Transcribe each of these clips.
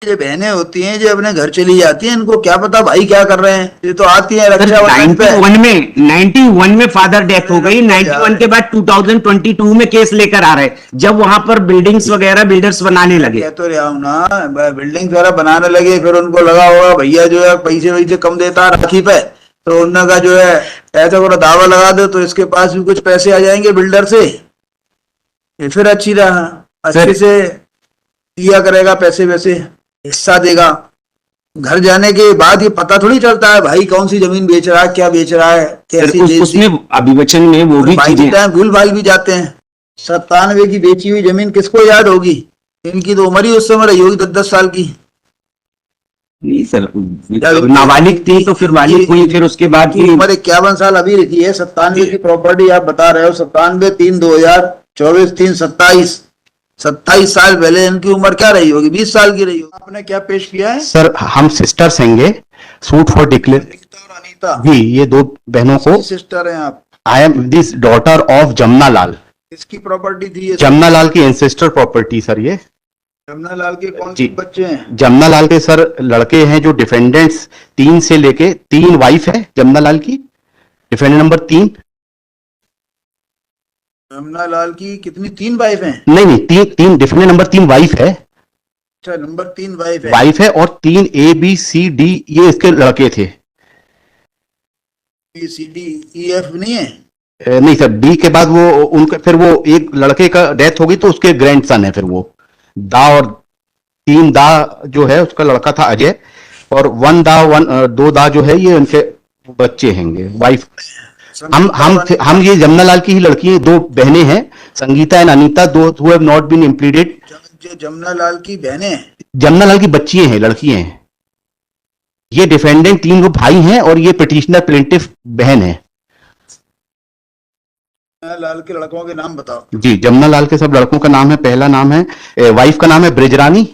ये बहनें होती हैं जो अपने घर चली जाती हैं, इनको क्या पता भाई क्या कर रहे हैं। ये तो आती हैं रक्षाबंधन पे। 91 में फादर डेथ हो गई, 91 के बाद 2022 में केस लेकर आ रहे, जब वहां पर बिल्डिंग्स वगैरह बिल्डर्स बनाने लगे। कह तो रहा हूँ ना, बिल्डिंग वगैरह बनाने लगे, फिर उनको लगा होगा भैया जो है पैसे वैसे कम देता है राखी पे, तो उनका का जो है ऐसा करो दावा लगा दो तो इसके पास भी कुछ पैसे आ जाएंगे बिल्डर से, ये फिर अच्छी रहा, अच्छे से दिया करेगा, पैसे वैसे हिस्सा देगा। घर जाने के बाद ये पता थोड़ी चलता है भाई कौन सी जमीन बेच रहा है, क्या बेच रहा है, कैसी बेच दी। उसमें अभिवचन में वो भी भाई चीजें टाइम भूल भाल भी जाते हैं। 97 की बेची हुई जमीन किसको याद होगी, इनकी तो उम्र ही उस समय रही होगी 10-10 साल की। नहीं सर, नाबालिग थी तो फिर बालिग हुई, फिर उसके बाद की उम्र 51 साल अभी रखी है। 97 की प्रॉपर्टी आप बता रहे हो, 97 3 2024 3 27 27 साल पहले इनकी उम्र क्या रही होगी, 20 साल की रही होगी। आपने क्या पेश किया है सर? हम सिस्टर्स हैंगे, सूट फॉर डिक्लेयर। और अनीता जी, ये दो बहनों को। सिस्टर हैं आप? I am this daughter of Jamuna Lal. इसकी प्रॉपर्टी थी ये? जमुना लाल की एंसेस्टर प्रॉपर्टी सर ये। जमुना लाल के कौन से बच्चे हैं? जमुना लाल के सर लड़के हैं जो डिफेंडेंट्स 3 से लेके 3 वाइफ है जमुना लाल की, डिफेंडेंट नंबर 3। जमुना लाल की कितनी, 3 वाइफ हैं? नहीं नहीं, तीन डिफेंडेंट नंबर 3 वाइफ है। अच्छा, नंबर 3 वाइफ है। वाइफ है और 3 ABCD ये इसके लड़के थे। BCDEF नहीं है? नहीं सर, डी के बाद वो उनके फिर वो एक लड़के का डेथ हो गई तो उसके ग्रैंडसन है फिर वो दा, और 3 दा जो है उसका लड़का था अजय, और 1 दा 2 दा जो है ये उनके बच्चे हैंगे वाइफ। हम ये जमुना लाल की ही लड़की है, 2 बहनें हैं, संगीता एंड अनीता, दो हु हैव नॉट बीन इम्प्लीडेड। जो जमुना लाल की बहनें हैं? जमुना लाल की बच्ची हैं, लड़की हैं। ये डिफेंडेंट 3 लोग भाई हैं और ये पिटिशनर प्लेंटिफ बहन है। लाल के लड़कों के नाम बताओ। जी, जमुना लाल के सब लड़कों का नाम है, पहला नाम है वाइफ का नाम है ब्रिजरानी,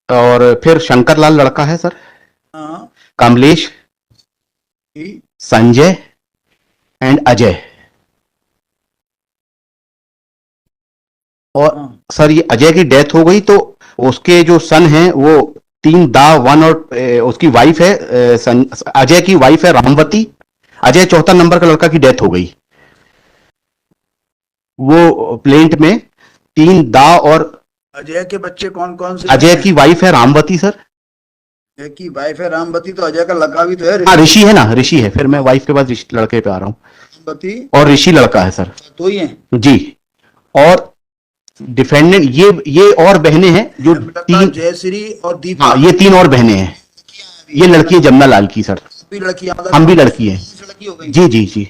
और फिर शंकर लाल लड़का है सर, हाँ। कमलेश, संजय एंड अजय। और सर ये अजय की डेथ हो गई तो उसके जो सन हैं वो 3 दा 1 और उसकी वाइफ है अजय की वाइफ है रामवती। अजय 74 नंबर का लड़का की डेथ हो गई। वो प्लेंट में 3 दा और अजय के बच्चे कौन कौन से? अजय की वाइफ है रामवती सर। अजय की वाइफ है रामवती, तो अजय का लड़का भी तो है। हाँ, ऋषि है ना, ऋषि है। फिर मैं वाइफ के बाद लड़के पे आ रहा हूँ। रामवती और ऋषि लड़का है सर। तो ही है जी। और डिफेंडेंट ये और बहनें हैं जो 3, जयश्री और दीपा। हाँ, ये 3 और बहनें हैं। ये लड़की है जमुना लाल की सर। हम भी लड़की है। जी जी जी।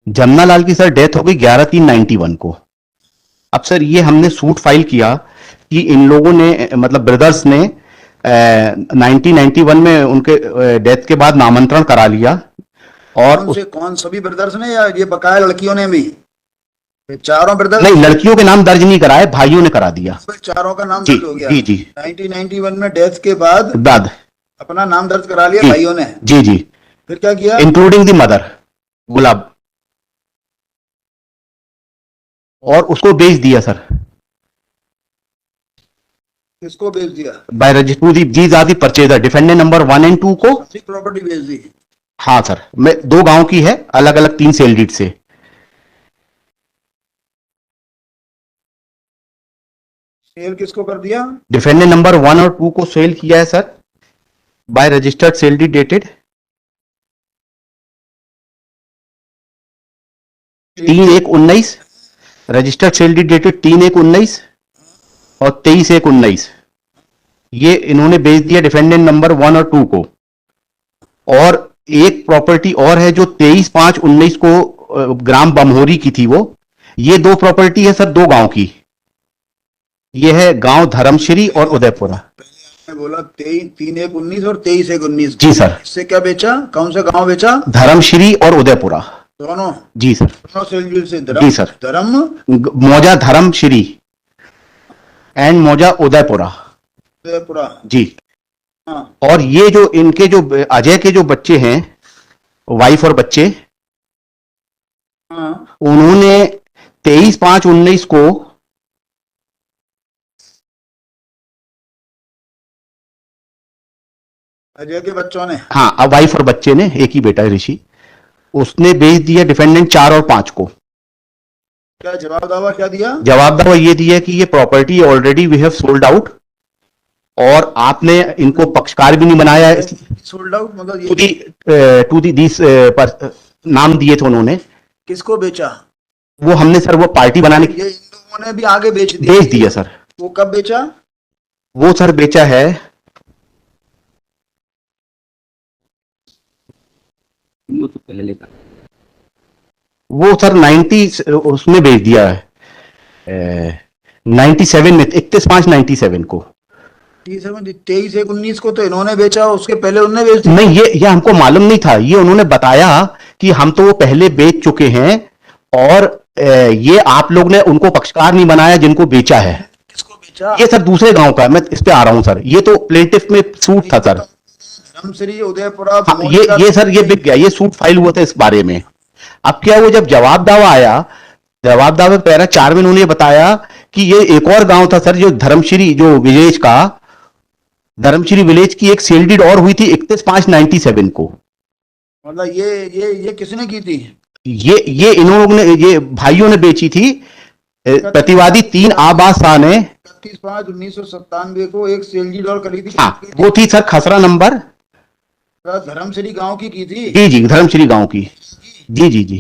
जमुना लाल की सर डेथ हो गई 11/3/91 को। अब सर ये हमने सूट फाइल किया कि इन लोगों ने मतलब ब्रदर्स ने 1991 में उनके डेथ के बाद नामांतरण करा लिया। और कौन सभी ब्रदर्स ने या ये बकाया लड़कियों ने भी? चारों ब्रदर्स? नहीं, लड़कियों के नाम दर्ज नहीं कराए, भाइयों ने करा दिया। चारों का नाम जी दर्ज हो गया? जी जी। 1991 में डेथ के बाद अपना नाम दर्ज करा लिया भाइयों ने? जी जी। फिर क्या किया? इंक्लूडिंग द मदर गुलाब, और उसको बेच दिया सर। किसको बेच दिया? By register these are the purchaser, defendant number 1 and 2 को प्रॉपर्टी बेच दी? हाँ सर, मैं 2 गांव की है, अलग अलग 3 सेल डीड से। सेल किसको कर दिया? डिफेंडेंट नंबर 1 और 2 को सेल किया है sir, by registered sale deed dated 3/1/19, registered sale deed dated 3/1/19 और 23/1/19। ये इन्होंने बेच दिया डिफेंडेंट नंबर 1 और 2 को। और एक प्रॉपर्टी और है जो 23/5/19 को ग्राम बमहोरी की थी। वो ये 2 प्रॉपर्टी है सर, 2 गांव की। ये है गांव धर्मश्री और उदयपुरा। मैं बोला 3/1/19 और 23/1/19। जी सर। इससे क्या बेचा, कौन सा गांव बेचा? धर्मश्री और उदयपुरा दोनों? जी सर। दोनों सेल से? जी सर। धर्म मौजा धर्मश्री एंड मौजा उदयपुरा। उदयपुरा जी। हाँ। और ये जो इनके जो अजय के जो बच्चे हैं, वाइफ और बच्चे, हाँ। उन्होंने 23/5/19 को अजय के बच्चों ने। हाँ, अब वाइफ और बच्चे ने, एक ही बेटा है ऋषि, उसने बेच दिया डिफेंडेंट 4 और 5 को। क्या जवाब दावा क्या दिया? जवाब दावा ये दिया कि ये property already we have sold out, और आपने इनको पक्षकार भी नहीं बनाया है। सोल्ड आउट मतलब टू ये दी टू दी दिस नाम दिए थे उन्होंने। किसको बेचा? वो हमने सर वो पार्टी बनाने ये इन लोगों ने भी आगे बेच दिया। बेच दिया सर। वो कब बेचा? वो सर बेचा है, वो तो पहले लेता। वो सर 90 उसमें बेच दिया है, 97 में, 31/5/97 को। 23/1/19 को तो इन्होंने बेचा, उसके पहले उन्होंने बेच दिया। नहीं, ये हमको मालूम नहीं था, ये उन्होंने बताया कि हम तो वो पहले बेच चुके हैं, और ये आप लोग ने उनको पक्षकार नहीं बनाया जिनको बेचा है। किसको बेचा? ये सर दूसरे गांव का है, मैं इस पे आ रहा हूं सर, ये तो प्लेंटिफ में सूट था सर। धर्मश्री उदयपुरा हाँ, ये सर ये बिक गया, ये सूट फाइल हुआ था इस बारे में। अब क्या वो जब जवाब दावा आया, जवाब दावे पैरा 4 में उन्होंने बताया कि ये एक और गांव था सर, जो धर्मश्री, जो विलेज का, धर्मश्री विलेज की एक सेल डीड और हुई थी 31/5/97 को। मतलब ये किसने की थी? ये इन लोगों ने, ये भाइयों ने बेची थी। प्रतिवादी 3 आबाद शाह ने। 31/5/1997 को एक सेल डीड और करी थी। हाँ, वो थी सर खसरा नंबर। धर्मश्री गांव की थी। जी जी, धर्मश्री गांव की। जी जी जी।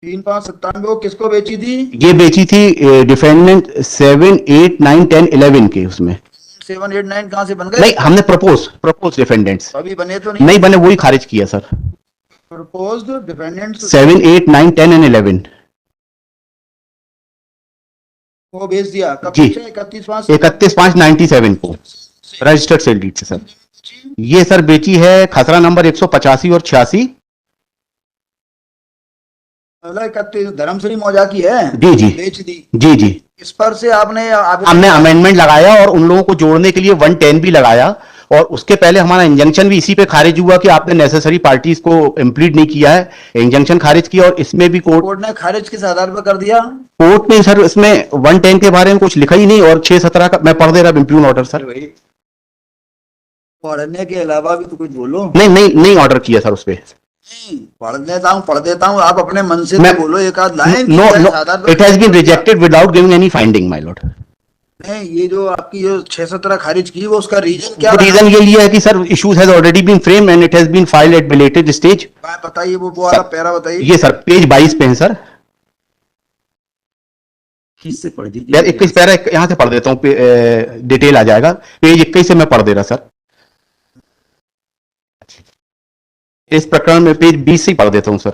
3/5/97 को किसको बेची थी? ये बेची थी डिफेंडेंट 7, 8, 9, 10, 11 के उसमें। 7, 8, 9 कहां से बन गए? नहीं, हमने प्रपोज डिफेंडेंट्स अभी बने तो नहीं। नहीं बने, वही खारिज किया सर। प्रपोज्ड डिफेंडेंट्स 7, 8, 9, 10 एंड 11 को बेच दिया। कब जी। बेचा? 31/5/97 को रजिस्टर्ड सेल डीड से सर। ये सर बेची है खसरा नंबर 185 और 86। धर्मश्री मौजा की है। जी जी बेच दी। जी जी। इस पर से आपने हमने अमेंडमेंट लगाया और उन लोगों को जोड़ने के लिए 110 भी लगाया, और उसके पहले हमारा इंजंक्शन भी इसी पे खारिज हुआ कि आपने नेसेसरी पार्टीज को इम्प्लीड नहीं किया है। इंजंक्शन खारिज किया, और इसमें भी कोर्ट ने खारिज किस आधार पर कर दिया? कोर्ट ने सर इसमें 110 के बारे में कुछ लिखा ही नहीं, और 617 का मैं पढ़ दे रहा इम्प्यून ऑर्डर सर। पढ़ने के अलावा भी तो कुछ बोलो। नहीं ऑर्डर किया सर उस पर। पढ़ देता हूँ, आप अपने मन से तो बोलो एक आध line. No, it has been rejected without giving any finding my lord. नहीं, ये जो आपकी जो 617 खारिज की, वो उसका रीजन क्या? रीजन ये लिया है कि sir issues has already been frame and it has been filed at belated stage. बताइए वो वाला पैरा बताइए। ये सर पेज 22 पे है सर। किससे पढ़ दीजिए? यार 21 पैरा यहां से पढ़ देता हूँ, डिटेल आ जाएगा। पेज 21 से मैं पढ़ दे रहा सर। इस प्रकरण में पेज 20 से ही पढ़ देता हूं सर।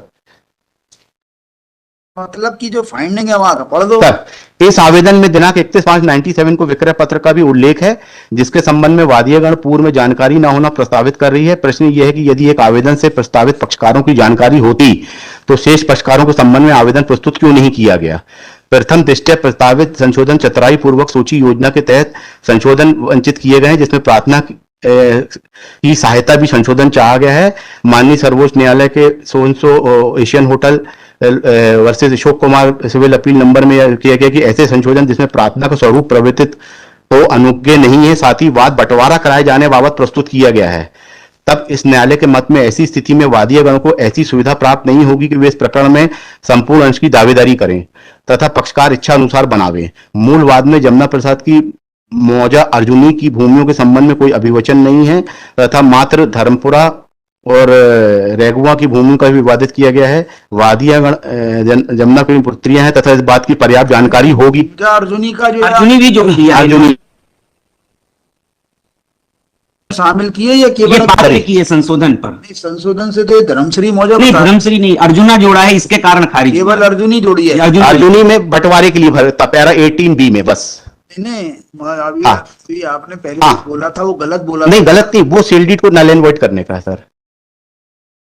मतलब कि जो फाइंडिंग है वहां का पढ़ दो सर। इस आवेदन में दिनांक 31/5/97 को विक्रय पत्र का भी उल्लेख है, जिसके संबंध में वादीयगण पूर्व में जानकारी न होना प्रस्तावित कर रही है। प्रश्न यह है कि यदि एक आवेदन से प्रस्तावित पक्षकारों की जानकारी होती तो शेष पक्षकारों के संबंध में आवेदन प्रस्तुत क्यों नहीं किया गया? प्रथम दृष्टया प्रस्तावित संशोधन चतुराई पूर्वक सूची योजना के तहत संशोधन वंचित किए गए हैं, जिसमें प्रार्थना की सहायता भी संशोधन चाहा गया है। माननीय सर्वोच्च न्यायालय के सोनसो Asian hotel versus Ashok Kumar civil appeal number में किया गया कि ऐसे संशोधन जिसमें प्रार्थना का स्वरूप प्रवर्तित हो अनुज्ञेय नहीं है, साथ ही वाद बंटवारा कराए जाने बाबत प्रस्तुत किया गया है। तब इस न्यायालय के मत में ऐसी स्थिति में वादीयगण को ऐसी सुविधा प्राप्त नहीं होगी कि वे इस प्रकरण में संपूर्ण अंश की दावेदारी करें तथा पक्षकार इच्छा अनुसार बनावे। मूल वाद में जमुना प्रसाद की मौजा अर्जुनी की भूमियों के संबंध में कोई अभिवचन नहीं है तथा मात्र धर्मपुरा और रेगुआ की भूमि का भी विवादित किया गया है। वादियागण जमुना की पुत्रियां हैं तथा इस बात की पर्याप्त जानकारी होगी। अर्जुनी का जो अर्जुनी भी जोड़ दिया। अर्जुनी शामिल किए या केवल बात की है संशोधन पर? संशोधन से तो धर्मश्री मौजा नहीं, धर्मश्री नहीं, अर्जुना जोड़ा है, इसके कारण खारिज। केवल अर्जुनी जोड़ी है। अर्जुनी में बंटवारे के लिए भरता पैरा 18B में बस। नहीं, हाँ। अभी आपने पहले बोला था वो गलत बोला। नहीं गलत नहीं, वो सेल डीड को नल एंड वॉइड करने का है सर।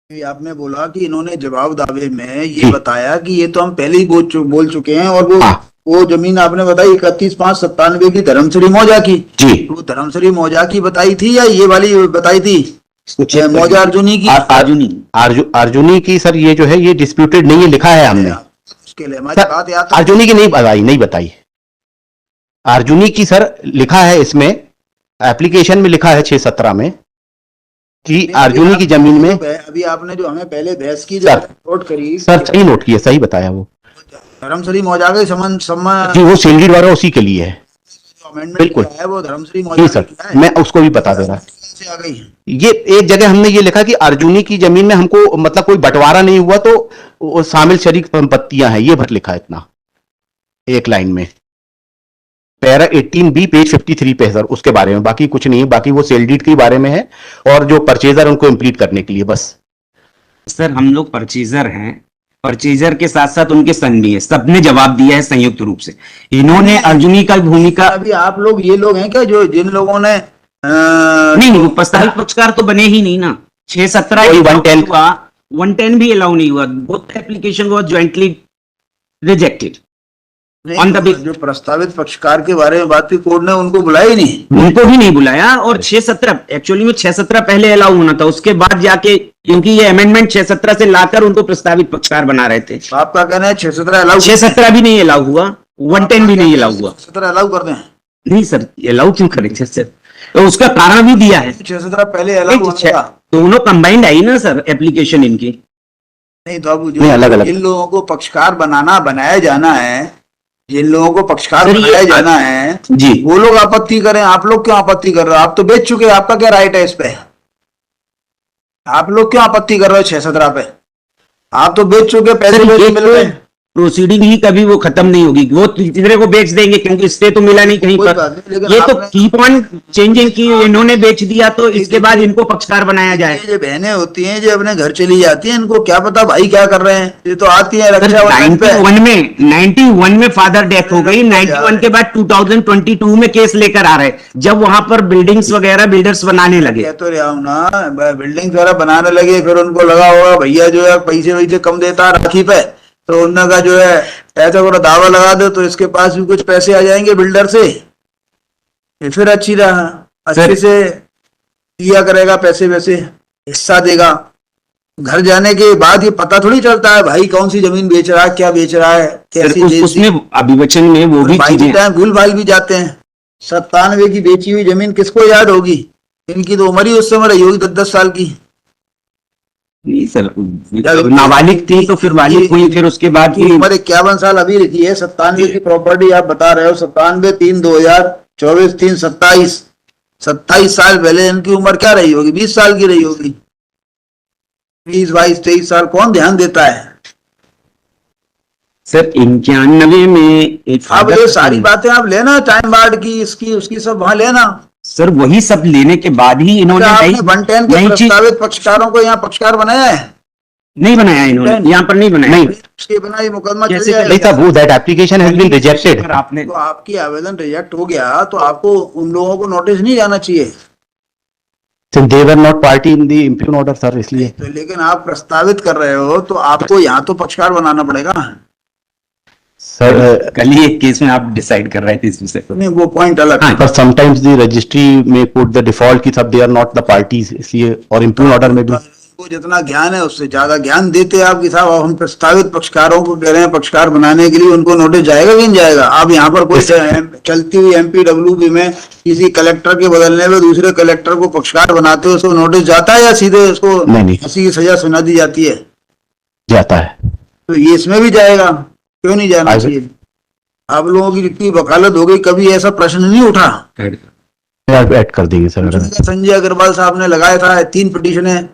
आपने बोला कि इन्होंने जवाब दावे में ये बताया कि ये तो हम पहले ही बोल चुके हैं, और वो जमीन आपने बताई 31/5/97 की धर्मश्री मौजा की। जी। वो धर्मश्री मौजा की बताई थी या ये वाली बताई थी मौजा अर्जुनी की? अर्जुनी की सर ये जो है ये डिस्प्यूटेड नहीं है, लिखा है हमने। उसके लिए हमारी बात याद अर्जुनी की नहीं बताई। अर्जुनी की सर लिखा है इसमें, एप्लीकेशन में लिखा है 617 में। कि अर्जुनी की जमीन में, अभी आपने जो हमें पहले बहस की सर, नोट करी सर सही नोट किया, सही बताया वो, धर्मश्री मौजा के सम्मान जी वो सीढ़ी द्वारा उसी के लिए है, अमेंडमेंट बिल्कुल। किया है वो धर्मश्री मौजा जी ने सर, किया है। मैं उसको भी बता दे रहा। से आ गई ये एक जगह हमने ये लिखा कि अर्जुनी की जमीन में हमको मतलब कोई बंटवारा नहीं हुआ तो वो शामिल शरीक संपत्तियां हैं, ये भर लिखा है इतना एक लाइन में, पैरा 18B पेज 53 पे है सर, उसके बारे में बाकी कुछ नहीं है, बाकी वो सेल डीड के बारे में है और जो परचेजर उनको इंप्लीट करने के लिए बस। सर हम लोग परचेजर हैं, परचेजर के साथ साथ उनके सन भी है, सबने जवाब दिया है संयुक्त रूप से। इन्होंने अर्जुनी का भूमिका अभी आप लोग ये लोग हैं क्या जो जिन लोगों ने नहीं, वो प्रस्तावित पक्षकार तो बने ही नहीं ना। 6-17 वही 110 हुआ, 110 भी अलाउ नहीं हुआ, both application was jointly rejected on the जो प्रस्तावित पक्षकार के बारे में बात की कोर्ट ने उनको बुलाया ही नहीं, उनको भी नहीं बुलाया। और 6-17 एक्चुअली में 6-17 पहले अलाउ होना था, उसके बाद जाके क्योंकि ये अमेंडमेंट 6-17 से लाकर उनको प्रस्तावित पक्षकार बना रहे थे। तो आपका कहना है 6-17 अलाउ, 6-17 भी नहीं अलाउ हुआ, 110 भी नहीं अलाउ हुआ। 6-17 अलाउ कर दें, नहीं सर, अलाउ क्यों करेंगे सर? तो उसका कारण भी दिया है, 6-17 पहले अलाउ होने का दोनों कंबाइंड आई ना सर एप्लीकेशन इनकी। नहीं तो अब नहीं, अलग अलग। जिन लोगों को पक्षकार बनाया जाना है, जिन लोगों को पक्षकार सर, ये बनाया जाना है जी वो लोग आपत्ति करें, आप लोग क्यों आपत्ति कर रहे हो? आप तो बेच चुके हैं, आपका क्या राइट है इस पे? आप लोग क्यों आपत्ति कर रहे हो 6-17 पे? आप तो बेच चुके, पैसे सर, बेच ये मिल गए, प्रोसीडिंग ही कभी वो खत्म नहीं होगी, वो तीसरे को बेच देंगे क्योंकि स्टे तो मिला नहीं कहीं कोई पर। बात नहीं, लेकिन ये तो आपने- कीप ऑन चेंजिंग की, इन्होंने बेच दिया तो इसके बाद इनको पक्षकार बनाया जाए। ये जो बहनें होती हैं जो अपने घर चली जाती हैं, इनको क्या पता भाई क्या कर रहे हैं, ये तो आती है रक्षाबंधन पे। 91 में फादर डेथ हो गई, 91 के बाद 2022 में केस लेकर आ रहे, जब वहां पर बिल्डिंग्स वगैरह बिल्डर्स बनाने लगे। कह तो रहा हूं ना, बिल्डिंग वगैरह बनाने लगे, फिर उनको लगा होगा भैया जो है पैसे वैसे कम देता है राखी पे, तो उन्होंने कहा जो है ऐसा करो दावा लगा दो तो इसके पास भी कुछ पैसे आ जाएंगे बिल्डर से, ये फिर अच्छी रहा, अच्छे से दिया करेगा, पैसे वैसे हिस्सा देगा। घर जाने के बाद ये पता थोड़ी चलता है भाई कौन सी जमीन बेच रहा है, क्या बेच रहा है, कैसी बेच दी। उसमें अभिवचन में वो भी भाई चीजें, टाइम भूल भाल भी जाते हैं। 97 की बेची हुई जमीन किसको याद होगी? इनकी तो उम्र ही उस समय रही होगी 10-10 साल की। नहीं सर, नाबालिग थी तो फिर बालिग हुई, फिर उसके बाद की उम्र 51 साल अभी लिखी है। 97 की प्रॉपर्टी आप बता रहे हो, 97-3-2024 3-27 27 साल पहले इनकी उम्र क्या रही होगी? 20 साल की रही होगी। 20, 22, 23 साल कौन ध्यान देता है? सर 91 में एक अब ये सारी बातें आप लेना, टाइम बार्ड की, इसकी उसकी सब वहां लेना। सर वही सब लेने के बाद ही इन्होंने क्या आपने नई 110 के नई चीज प्रस्तावित पक्षकारों को यहाँ पक्षकार बनाया है? नहीं बनाया इन्होंने, यहाँ पर नहीं बनाया। नहीं, उसके बिना ये मुकदमा चल कैसे जाएगा। नहीं था वो, that application has been rejected. अगर आपने तो आपकी आवेदन रिजेक्ट हो गया तो आपको उन लोगों को नोटिस नहीं जाना चाहिए। They were not party in the impugned order sir, इसलिए। तो लेकिन आप प्रस्तावित कर रहे हो तो आपको यहाँ तो पक्षकार बनाना पड़ेगा। सर कल ही एक केस में आप डिसाइड कर रहे थे इस विषय पर। नहीं, वो पॉइंट अलग है। पर समटाइम्स द रजिस्ट्री में पुट द डिफॉल्ट की सब they are not the parties, इसलिए, और इम्प्यून ऑर्डर में भी। उनको जितना ज्ञान है उससे ज्यादा ज्ञान देते आप कि साहब अब हम प्रस्तावित पक्षकारों को कह रहे हैं पक्षकार बनाने के लिए, उनको नोटिस जाएगा कि नहीं जाएगा? आप यहाँ पर कोई चलती हुई MPWB में किसी कलेक्टर के बदलने में दूसरे कलेक्टर को पक्षकार बनाते हो, उसको नोटिस जाता है या सीधे उसको नहीं। फांसी की सजा सुना दी जाती है? जाता है। तो ये इसमें भी जाएगा, क्यों नहीं जाना आगे। चाहिए? आप लोगों की इतनी वकालत हो गई, कभी ऐसा प्रश्न नहीं उठा? ऐड कर देंगे सर। संजय अग्रवाल साहब ने लगाया था 3 पिटीशनें,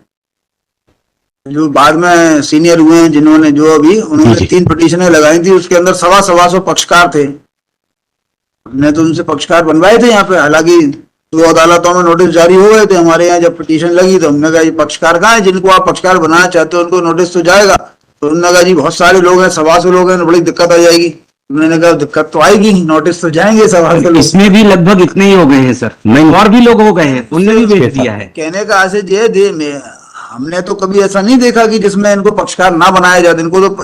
जो बाद में सीनियर हुए हैं जिन्होंने, जो अभी उन्होंने जी। 3 पिटीशनें लगाई थी, उसके अंदर 125 पक्षकार थे। हमने तो उनसे पक्षकार बनवाए थे यहाँ पे, हालांकि 2 अदालतों में नोटिस जारी हो गए थे। हमारे यहाँ जब पिटीशन लगी तो हमने कहा ये पक्षकार कहाँ है, जिनको आप पक्षकार बनाना चाहते हो उनको नोटिस तो जाएगा। तो उन्होंने कहा जी बहुत सारे लोग हैं, 125 लोग हैं, बड़ी दिक्कत आ जाएगी। मैंने कहा दिक्कत तो आएगी, नोटिस तो जाएंगे 125 लोग। इसमें भी लगभग इतने ही हो गए हैं सर, नहीं और भी लोग हो गए हैं, उनने भी बेच दिया है। कहने का आशय ये है, हमने तो कभी ऐसा नहीं देखा कि जिसमें इनको पक्षकार ना बनाया जाए।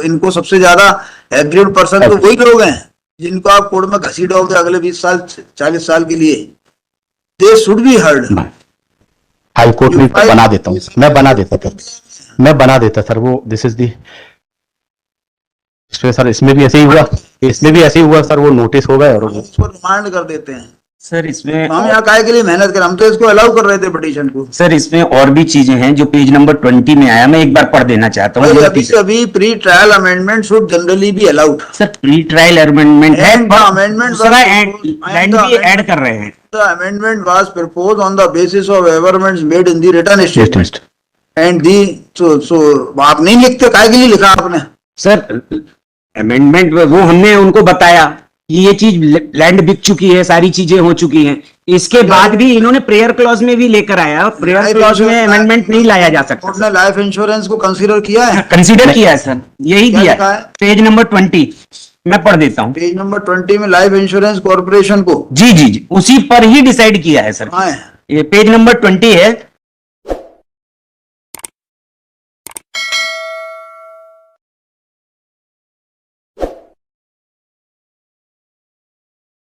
इनको सबसे ज्यादा एग्रीड पर्सन तो वही लोग हैं जिनको आप कोर्ट में घसीटोगे अगले 20 साल 40 साल के लिए। They should be heard. High court में बना देता हूँ, मैं बना देता सर वो, दिस इज दी सर। इसमें भी ऐसे ही हुआ, सर वो नोटिस हो गए और उसको रिमांड कर देते हैं। सर इसमें हम यहाँ काय के लिए मेहनत कर, हम तो इसको अलाउ कर रहे थे पिटीशन को। सर इसमें और भी चीजें हैं जो पेज नंबर 20 में आया, मैं एक बार पढ़ देना चाहता हूँ। अभी अभी pre trial amendment should generally be allowed. Sir pre trial amendment है, And the पर amendment दूसरा was लैंड proposed- भी ऐड कर रहे हैं। The amendment was proposed on the basis of amendments made in the written statement and the so आप नहीं लिखते, काय के लिए लिखा आपने? सर अमेंडमेंट वो हमने उनको बताया कि ये चीज लैंड बिक चुकी है, सारी चीजें हो चुकी हैं। इसके बाद भी इन्होंने प्रेयर क्लॉज में भी लेकर आया, प्रेयर क्लॉज में अमेंडमेंट नहीं लाया जा सकता। कोर्ट ने लाइफ इंश्योरेंस को कंसीडर किया है? कंसीडर किया है सर, यही क्या दिया लिखा है? पेज नंबर 20 मैं पढ़ देता हूँ। पेज नंबर 20 में लाइफ इंश्योरेंस कॉर्पोरेशन को जी जी जी, उसी पर ही डिसाइड किया है सर। हाँ है। ये पेज नंबर 20 है,